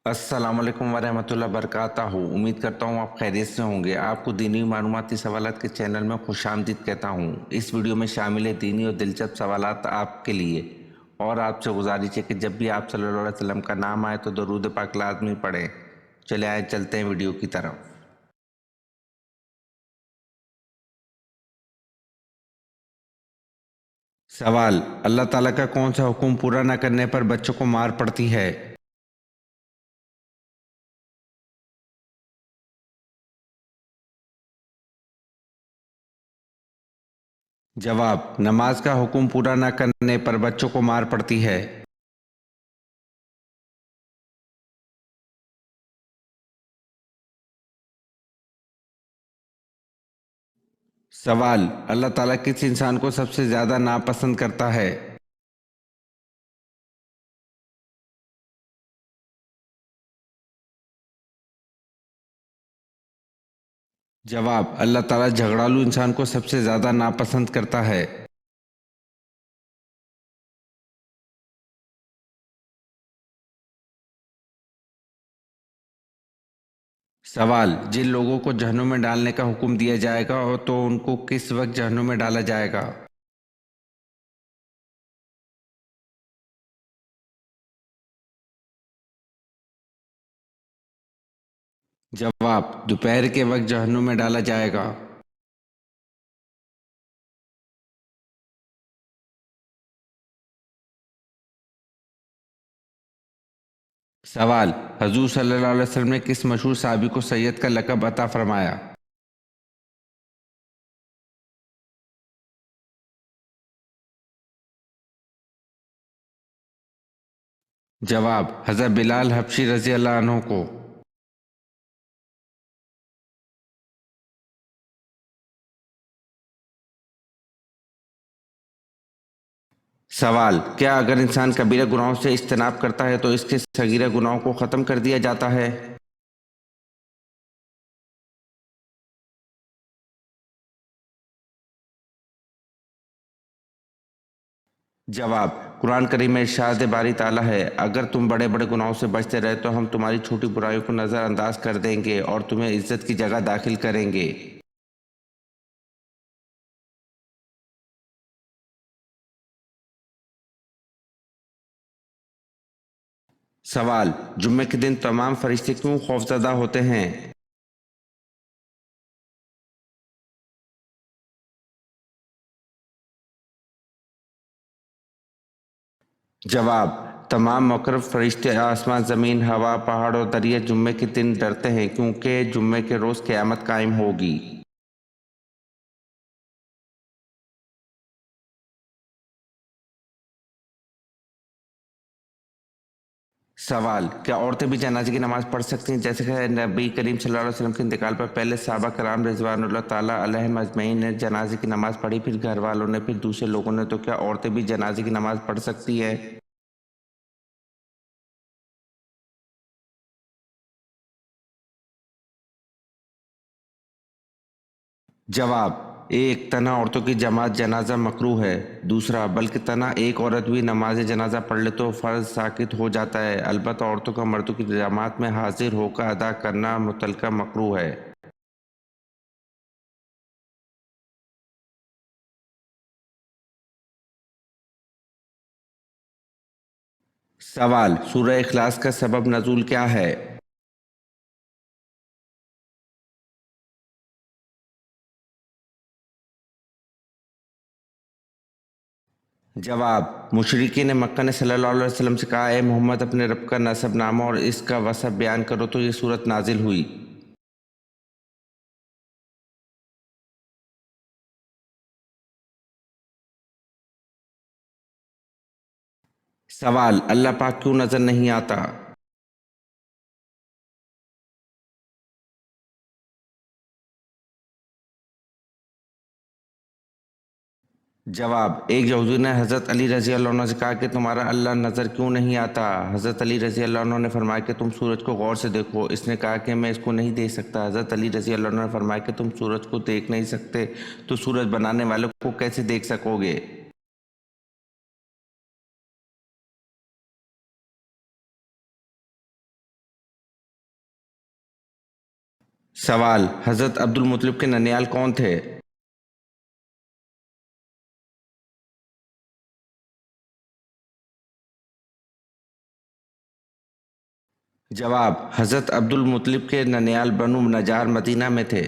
अस्सलाम वालेकुम वरहमतुल्लाहि वबरकातुहू। उम्मीद करता हूँ आप खैरियत से होंगे। आपको दीनी मालूमाती सवालात के चैनल में खुशामदीद कहता हूँ। इस वीडियो में शामिल है दीनी और दिलचस्प सवालात आपके लिए। और आपसे गुजारिश है कि जब भी आप सल्लल्लाहु अलैहि वसल्लम का नाम आए तो दरूद पाक लाज़मी पढ़ें। चले आए चलते हैं वीडियो की तरफ। सवाल: अल्लाह ताला का कौन सा हुक्म पूरा न करने पर बच्चों को मार पड़ती है? जवाब: नमाज का हुक्म पूरा न करने पर बच्चों को मार पड़ती है। सवाल: अल्लाह ताला किस इंसान को सबसे ज़्यादा नापसंद करता है? जवाब: अल्लाह ताला झगड़ालू इंसान को सबसे ज़्यादा नापसंद करता है। सवाल: जिन लोगों को जहन्नुम में डालने का हुक्म दिया जाएगा तो उनको किस वक्त जहन्नुम में डाला जाएगा? जवाब: दोपहर के वक्त जहन्नुम में डाला जाएगा। सवाल: हजूर सल्लल्लाहु अलैहि वसल्लम ने किस मशहूर सहाबी को सैयद का लक़ब अता फरमाया? जवाब: हज़रत बिलाल हबशी रज़ी अल्लाह अन्हु को। सवाल: क्या अगर इंसान कबीरा गुनाहों से इज्तनाब करता है तो इसके सगीरा गुनाहों को ख़त्म कर दिया जाता है? जवाब: कुरान करीम में इरशाद बारी ताला है, अगर तुम बड़े बड़े गुनाहों से बचते रहे तो हम तुम्हारी छोटी बुराइयों को नज़रअंदाज कर देंगे और तुम्हें इज्जत की जगह दाखिल करेंगे। सवाल: जुम्मे के दिन तमाम फरिश्ते क्यों खौफजदा होते हैं? जवाब: तमाम मुकर्रब फरिश्ते आसमान, ज़मीन, हवा, पहाड़ और दरिया जुम्मे के दिन डरते हैं क्योंकि जुम्मे के रोज़ क़यामत कायम होगी। सवाल: क्या औरतें भी जनाजे की नमाज़ पढ़ सकती हैं? जैसे कि नबी करीम सल्लल्लाहु अलैहि वसल्लम के इंतकाल पर पहले सहाबा कराम रिज़वानुल्लाह ताला अलैहिम अजमईन ने जनाजे की नमाज़ पढ़ी, फिर घर वालों ने, फिर दूसरे लोगों ने, तो क्या औरतें भी जनाजे की नमाज़ पढ़ सकती हैं? जवाब: एक, तना औरतों की जमात जनाजा मकरूह है। दूसरा, बल्कि तना एक औरत भी नमाज जनाजा पढ़ ले तो फ़र्ज साकित हो जाता है, अलबत्ता औरतों का मर्दों की जमात में हाजिर होकर अदा करना मुतलका मकरूह है। सवाल: सूरह इखलास का सबब नज़ूल क्या है? जवाब: मुशरिकीन मक्का ने सल्लल्लाहु अलैहि वसल्लम से कहा, ए मोहम्मद, अपने रब का नसब नामा और इसका वसब बयान करो, तो ये सूरत नाजिल हुई। सवाल: अल्लाह पाक क्यों नजर नहीं आता? जवाब: एक यहूदी ने हज़रत अली रज़ी अल्लाह अन्हु से कहा कि तुम्हारा अल्लाह नज़र क्यों नहीं आता? हज़रत अली रज़ी अल्लाह अन्हु ने फरमाया कि तुम सूरज को गौर से देखो। इसने कहा कि मैं इसको नहीं देख सकता। हज़रत अली रज़ी अल्लाह अन्हु ने फरमाया कि तुम सूरज को देख नहीं सकते तो सूरज बनाने वाले को कैसे देख सकोगे? सवाल, हजरत अब्दुल मुत्तलिब के ननियाल कौन थे? जवाब, हजरत अब्दुल मुत्तलिब के ननियाल बनु नजार मदीना में थे।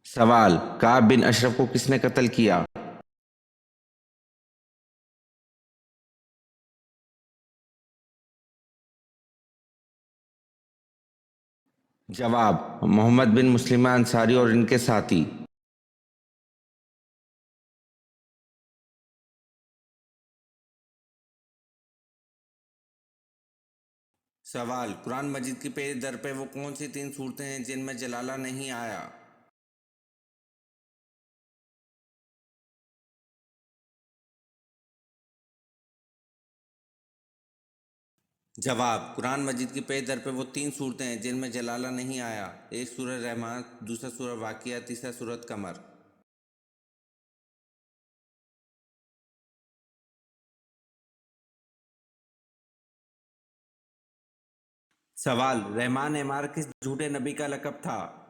सवाल, काब बिन अशरफ को किसने कत्ल किया? जवाब, मोहम्मद बिन मुस्लिमा अंसारी और इनके साथी। सवाल, कुरान मजीद की पेज दर पे वो कौन सी तीन सूरतें हैं जिनमें जलाला नहीं आया? जवाब, कुरान मजीद की पेज दर पे वो तीन सूरतें हैं जिनमें जलाला नहीं आया। एक सूरह रहमान, दूसरा सूरह वाक़िया, तीसरा सूरत कमर। सवाल, रहमान एमार किस झूठे नबी का लक़ब था?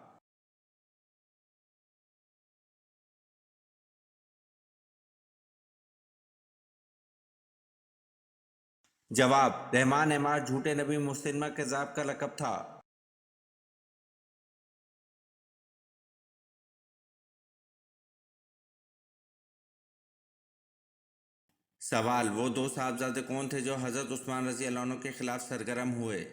जवाब, रहमान एमार झूठे नबी मुसलिमा कज़्ज़ाब का लक़ब था। सवाल, वो दो साहबजादे कौन थे जो हज़रत उस्मान रज़ी अल्लाह अन्हु के खिलाफ सरगर्म हुए?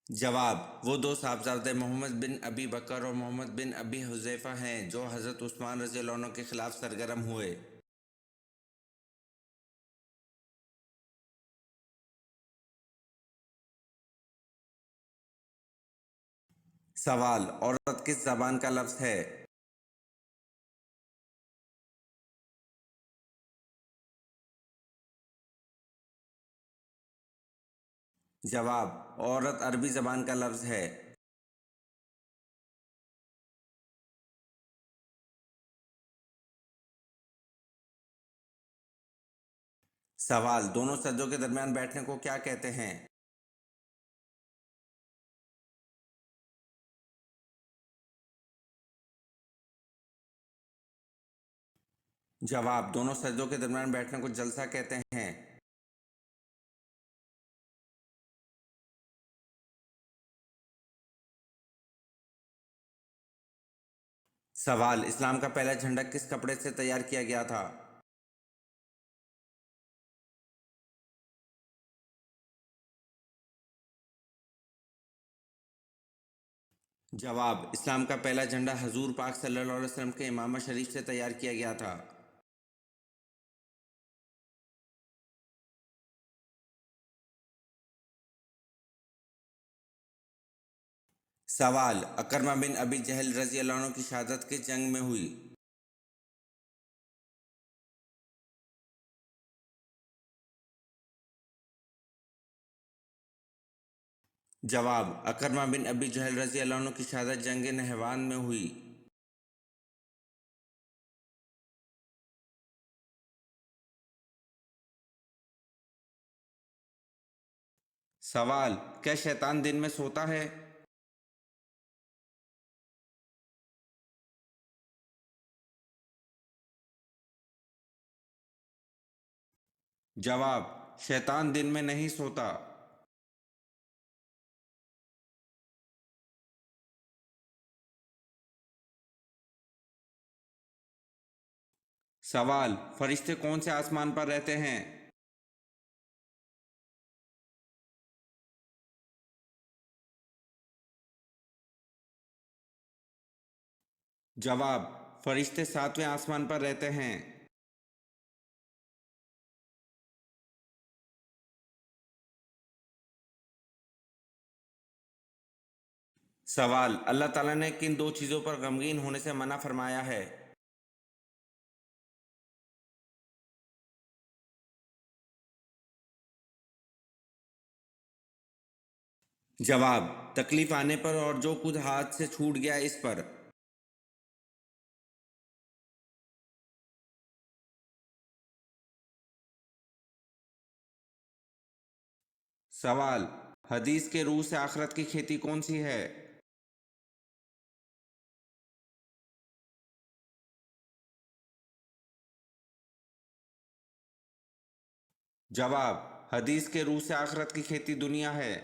जवाब, वो दो साहबजादे मोहम्मद बिन अबी बकर और मोहम्मद बिन अबी हुज़ैफ़ा हैं जो हज़रत उस्मान रज़ी अल्लाह अन्हु के खिलाफ सरगर्म हुए। सवाल, औरत किस ज़बान का लफ्ज़ है? जवाब, औरत अरबी ज़बान का लफ्ज़ है। सवाल, दोनों सज्जों के दरमियान बैठने को क्या कहते हैं? जवाब, दोनों सज्जों के दरमियान बैठने को जलसा कहते हैं। सवाल, इस्लाम का पहला झंडा किस कपड़े से तैयार किया गया था? जवाब, इस्लाम का पहला झंडा हजूर पाक सल्लल्लाहु अलैहि वसल्लम के इमामा शरीफ से तैयार किया गया था। सवाल, अकरमा बिन अबी जहल रज़ी अल्लाह अन्हु की शहादत किस जंग में हुई? जवाब, अकरमा बिन अबी जहल रज़ी अल्लाह अन्हु की शहादत जंग नहवान में हुई। सवाल, क्या शैतान दिन में सोता है? जवाब, शैतान दिन में नहीं सोता। सवाल, फरिश्ते कौन से आसमान पर रहते हैं? जवाब, फरिश्ते सातवें आसमान पर रहते हैं। सवाल, अल्लाह ताला ने किन दो चीज़ों पर गमगीन होने से मना फरमाया है? जवाब, تکلیف آنے پر اور جو کچھ ہاتھ سے چھوٹ گیا اس پر۔ سوال: حدیث کے روح سے آخرت کی کھیتی کون سی ہے؟ جواب: حدیث کے روح سے آخرت کی کھیتی دنیا ہے۔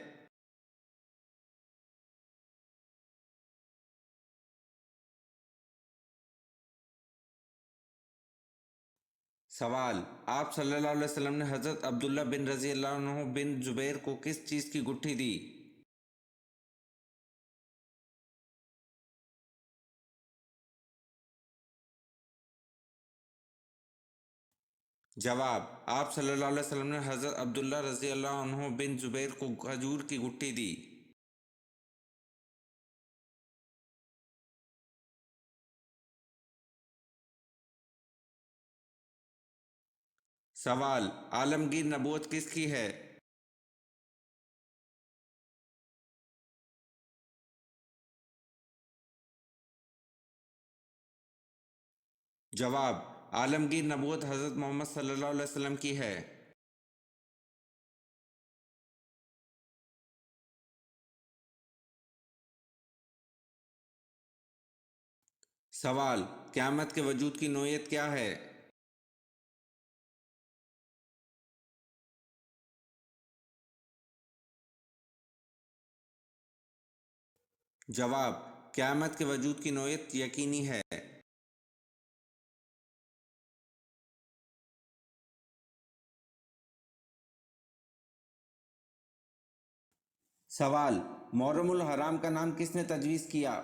سوال: آپ صلی اللہ علیہ وسلم نے حضرت عبداللہ بن رضی اللہ عنہ بن زبیر کو کس چیز کی گٹھی دی؟ جواب: آپ صلی اللہ علیہ وسلم نے حضرت عبداللہ رضی اللہ عنہ بن زبیر کو کھجور کی گٹھی دی۔ سوال: عالمگیر نبوت کس کی ہے؟ جواب: عالمگیر نبوت حضرت محمد صلی اللہ علیہ وسلم کی ہے۔ سوال: قیامت کے وجود کی نوعیت کیا ہے؟ جواب: قیامت کے وجود کی نوعیت یقینی ہے۔ سوال: محرم الحرام کا نام کس نے تجویز کیا؟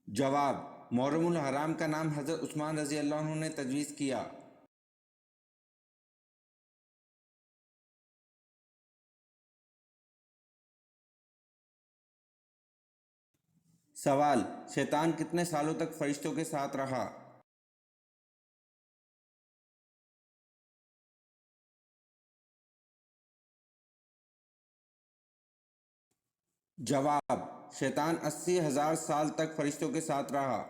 جواب: محرم الحرام کا نام حضرت عثمان رضی اللہ عنہ نے تجویز کیا۔ سوال: شیطان کتنے سالوں تک فرشتوں کے ساتھ رہا؟ جواب: شیطان 80,000 سال تک فرشتوں کے ساتھ رہا۔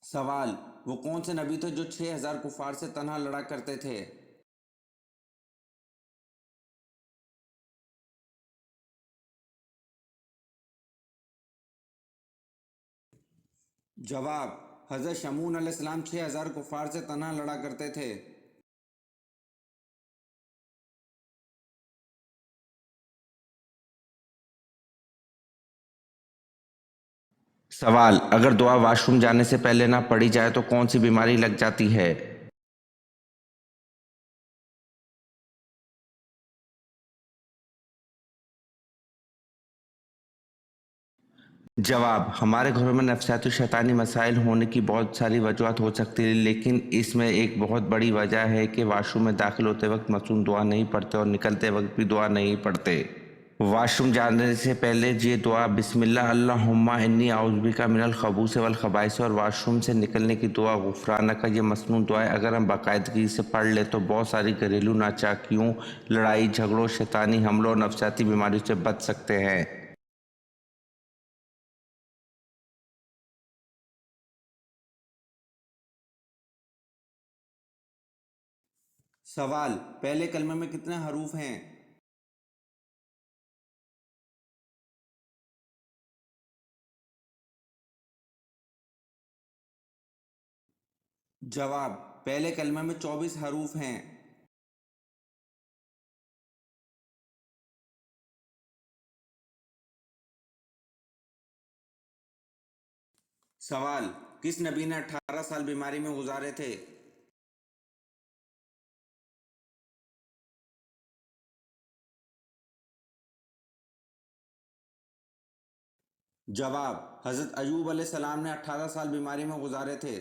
سوال: وہ کون سے نبی تھے جو 6,000 کفار سے تنہا لڑا کرتے تھے؟ جواب: حضرت شمعون علیہ السلام 6,000 کفار سے تنہا لڑا کرتے تھے۔ سوال: اگر دعا واش روم جانے سے پہلے نہ پڑھی جائے تو کون سی بیماری لگ جاتی ہے؟ جواب: ہمارے گھروں میں نفسیاتی شیطانی مسائل ہونے کی بہت ساری وجوہات ہو سکتی ہیں، لیکن اس میں ایک بہت بڑی وجہ ہے کہ واش روم میں داخل ہوتے وقت معصوم دعا نہیں پڑھتے اور نکلتے وقت بھی دعا نہیں پڑھتے۔ واش روم جانے سے پہلے یہ دعا بسم اللہ اللہم انی اعوذ بک من الخبث والخبائث اور واش روم سے نکلنے کی دعا غفرانک، یہ مسنون دعائیں اگر ہم باقاعدگی سے پڑھ لیں تو بہت ساری گھریلو ناچاکیوں، لڑائی جھگڑوں، شیطانی حملوں اور نفسیاتی بیماریوں سے بچ سکتے ہیں۔ سوال: پہلے کلمے میں کتنے حروف ہیں؟ جواب: پہلے کلمے میں 24 حروف ہیں۔ سوال: کس نبی نے 18 سال بیماری میں گزارے تھے؟ جواب: حضرت ایوب علیہ السلام نے 18 سال بیماری میں گزارے تھے۔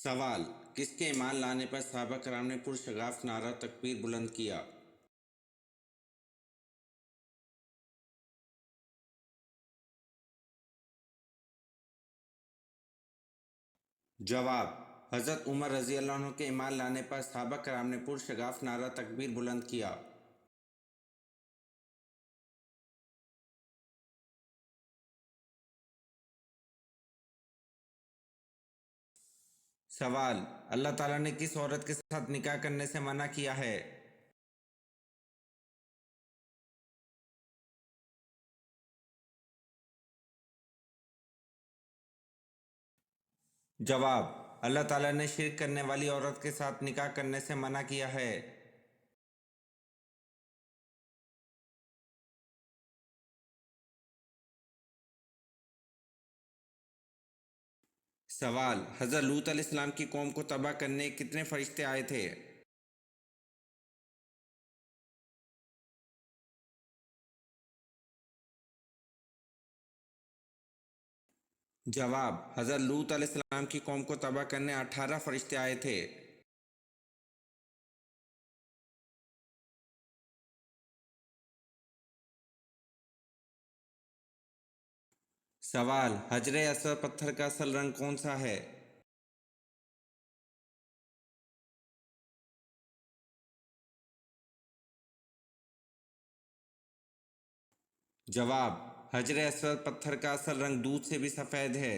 सवाल, किसके ईमान लाने पर सहाबा कराम ने पुरशगाफ नारा तकबीर बुलंद किया? जवाब, हज़रत उमर रज़ी अल्लाह अन्हु के ईमान लाने पर सहाबा कराम ने पुरशगाफ नारा तकबीर बुलंद किया। सवाल, अल्लाह ताला ने किस औरत के साथ निकाह करने से मना किया है? जवाब, अल्लाह ताला ने शिर्क करने वाली औरत के साथ निकाह करने से मना किया है। सवाल, हज़रत लूत अलैहिस्सलाम की कौम को तबाह करने कितने फरिश्ते आए थे? जवाब, हज़रत लूत अलैहिस्सलाम की कौम को तबाह करने 18 फरिश्ते आए थे। सवाल, हजरे असवद पत्थर का असल रंग कौन सा है? जवाब, हजरे असवद पत्थर का असल रंग दूध से भी सफ़ेद है।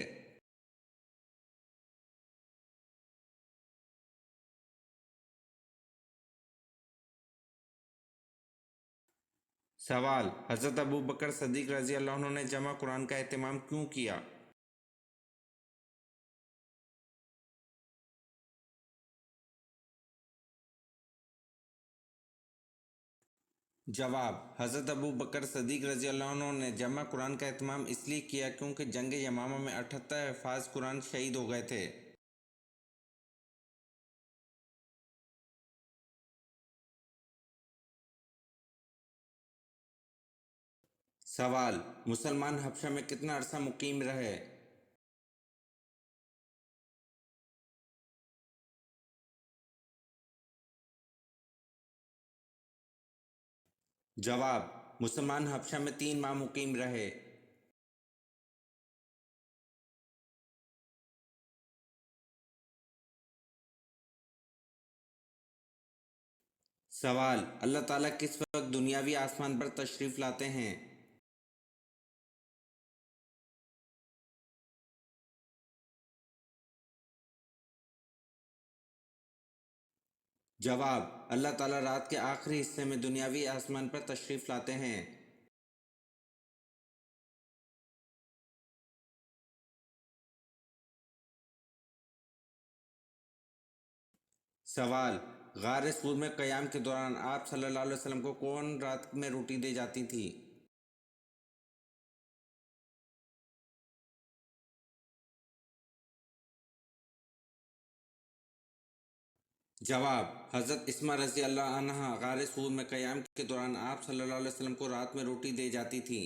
सवाल, हज़रत अबू बकर सदीक रज़ी अल्लाह अन्हु ने जमा कुरान का एहतमाम क्यों किया? जवाब, हज़रत अबू बकर सदीक रज़ी अल्लाह अन्हु ने जमा कुरान का एहतमाम इसलिए किया क्योंकि जंग यमामा में 78 हफ़ाज़ कुरान शहीद हो गए थे। सवाल, मुसलमान हबशा में कितना अरसा मुकीम रहे? जवाब, मुसलमान हबशा में 3 माह मुकीम रहे। सवाल, अल्लाह ताला किस वक्त दुनियावी आसमान पर तशरीफ़ लाते हैं? जवाब, अल्लाह ताला रात के आखिरी हिस्से में दुनियावी आसमान पर तशरीफ़ लाते हैं। सवाल, गार सूर में क़याम के दौरान आप सल्लल्लाहु अलैहि वसल्लम को कौन रात में रोटी दे जाती थी? जवाब, हज़रत इस्मा रज़ी अल्लाह अन्हा गार सूर में क़याम के दौरान आप सल्लल्लाहु अलैहि वसल्लम को रात में रोटी दे जाती थी।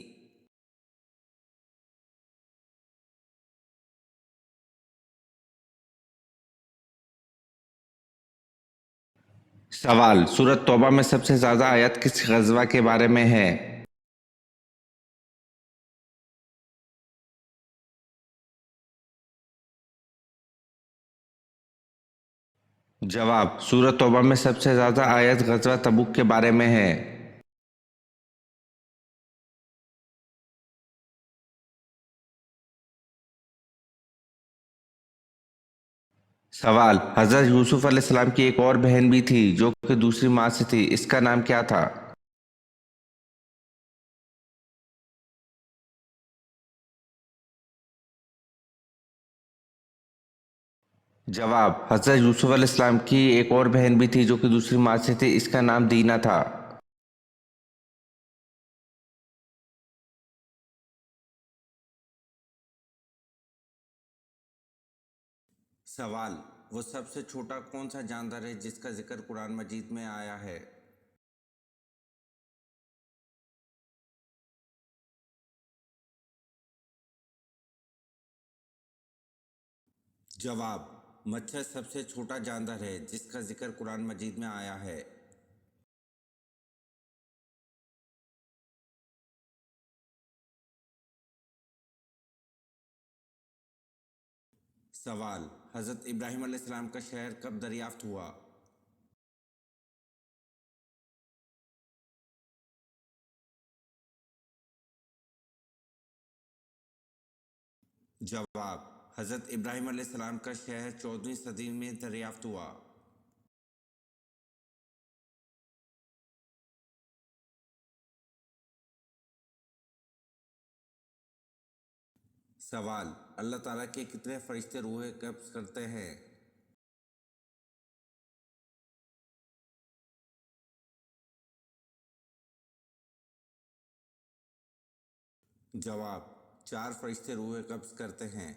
सवाल, सूरत तौबा में सबसे ज़्यादा आयत किस ग़ज़वा के बारे में है? जवाब, सूरत तौबा में सबसे ज़्यादा आयत ग़ज़वा तबूक के बारे में है। सवाल, हज़रत यूसुफ अलैहिस्सलाम की एक और बहन भी थी जो कि दूसरी माँ से थी, इसका नाम क्या था? जवाब, हज़रत यूसुफ अलैहिस्सलाम की एक और बहन भी थी जो कि दूसरी माँ से थी, इसका नाम दीना था। सवाल, वो सबसे छोटा कौन सा जानवर है जिसका जिक्र कुरान मजीद में आया है? जवाब, مچھر سب سے چھوٹا جاندار ہے جس کا ذکر قرآن مجید میں آیا ہے۔ سوال: حضرت ابراہیم علیہ السلام کا شہر کب دریافت ہوا؟ جواب: حضرت ابراہیم علیہ السلام کا شہر 14ویں صدی میں دریافت ہوا۔ سوال: اللہ تعالیٰ کے کتنے فرشتے روح قبض کرتے ہیں؟ جواب: 4 فرشتے روح قبض کرتے ہیں۔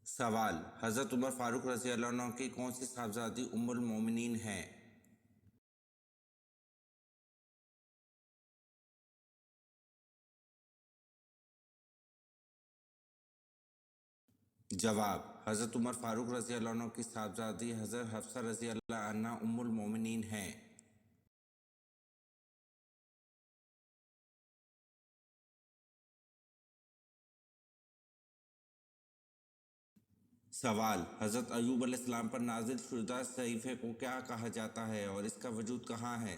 سوال: حضرت عمر فاروق رضی اللہ عنہ کی کون سی صاحبزادی ام المومنین ہیں؟ جواب: حضرت عمر فاروق رضی اللہ عنہ کی صاحبزادی حضرت حفصہ رضی اللہ عنہ ام المومنین ہیں۔ سوال: حضرت ایوب علیہ السلام پر نازل شدہ صحیفے کو کیا کہا جاتا ہے اور اس کا وجود کہاں ہے؟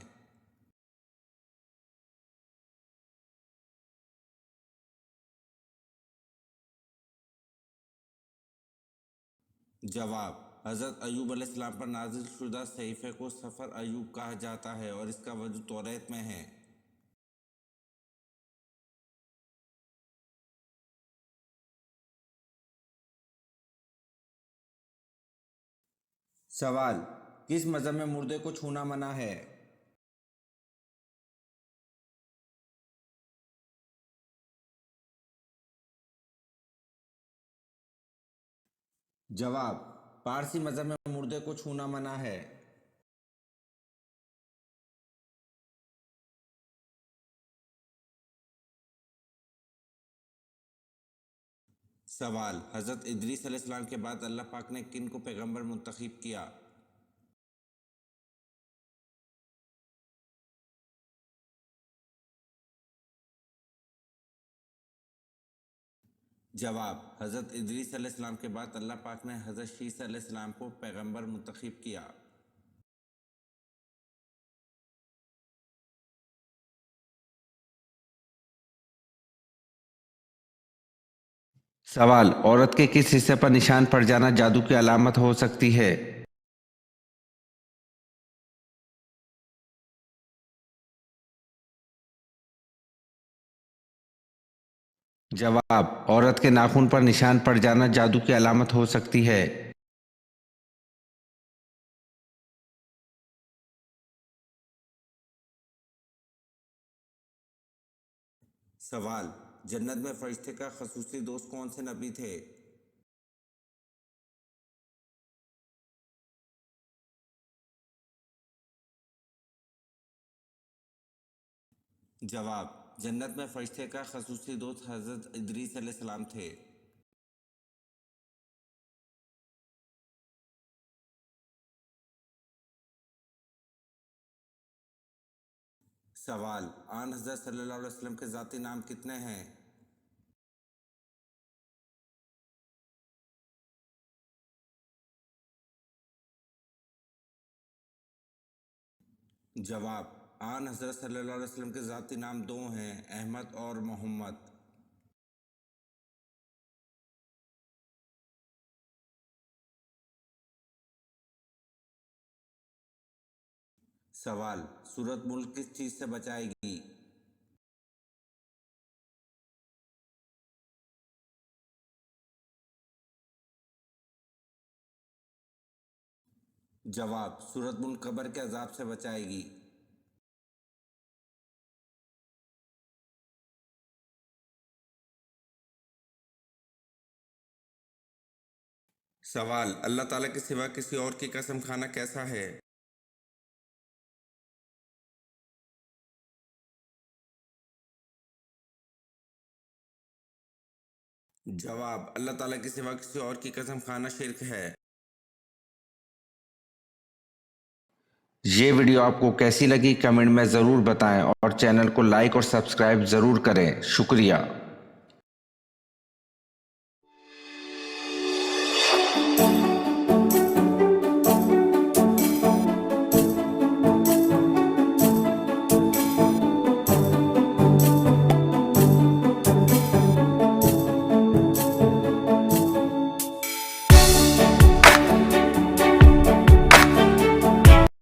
جواب: حضرت ایوب علیہ السلام پر نازل شدہ صحیفے کو سفر ایوب کہا جاتا ہے اور اس کا وجود توریت میں ہے۔ سوال: کس مذہب میں مردے کو چھونا منع ہے؟ جواب: پارسی مذہب میں مردے کو چھونا منع ہے۔ سوال: حضرت ادریس علیہ السلام کے بعد اللہ پاک نے کن کو پیغمبر منتخب کیا؟ جواب: حضرت ادریس علیہ السلام کے بعد اللہ پاک نے حضرت شیس علیہ السلام کو پیغمبر منتخب کیا۔ سوال: عورت کے کس حصے پر نشان پڑ جانا جادو کی علامت ہو سکتی ہے؟ جواب: عورت کے ناخن پر نشان پڑ جانا جادو کی علامت ہو سکتی ہے۔ سوال: جنت میں فرشتے کا خصوصی دوست کون سے نبی تھے؟ جواب: جنت میں فرشتے کا خصوصی دوست حضرت ادریس علیہ السلام تھے۔ سوال: آن حضرت صلی اللہ علیہ وسلم کے ذاتی نام کتنے ہیں؟ جواب: آن حضرت صلی اللہ علیہ وسلم کے ذاتی نام 2 ہیں، احمد اور محمد۔ سوال: سورۃ ملک کس چیز سے بچائے گی؟ جواب: سورۃ ملک قبر کے عذاب سے بچائے گی۔ سوال: اللہ تعالیٰ کے سوا کسی اور کی قسم کھانا کیسا ہے؟ جواب: اللہ تعالیٰ کے سوا کسی اور کی قسم کھانا شرک ہے۔ یہ ویڈیو آپ کو کیسی لگی کمنٹ میں ضرور بتائیں اور چینل کو لائک اور سبسکرائب ضرور کریں۔ شکریہ۔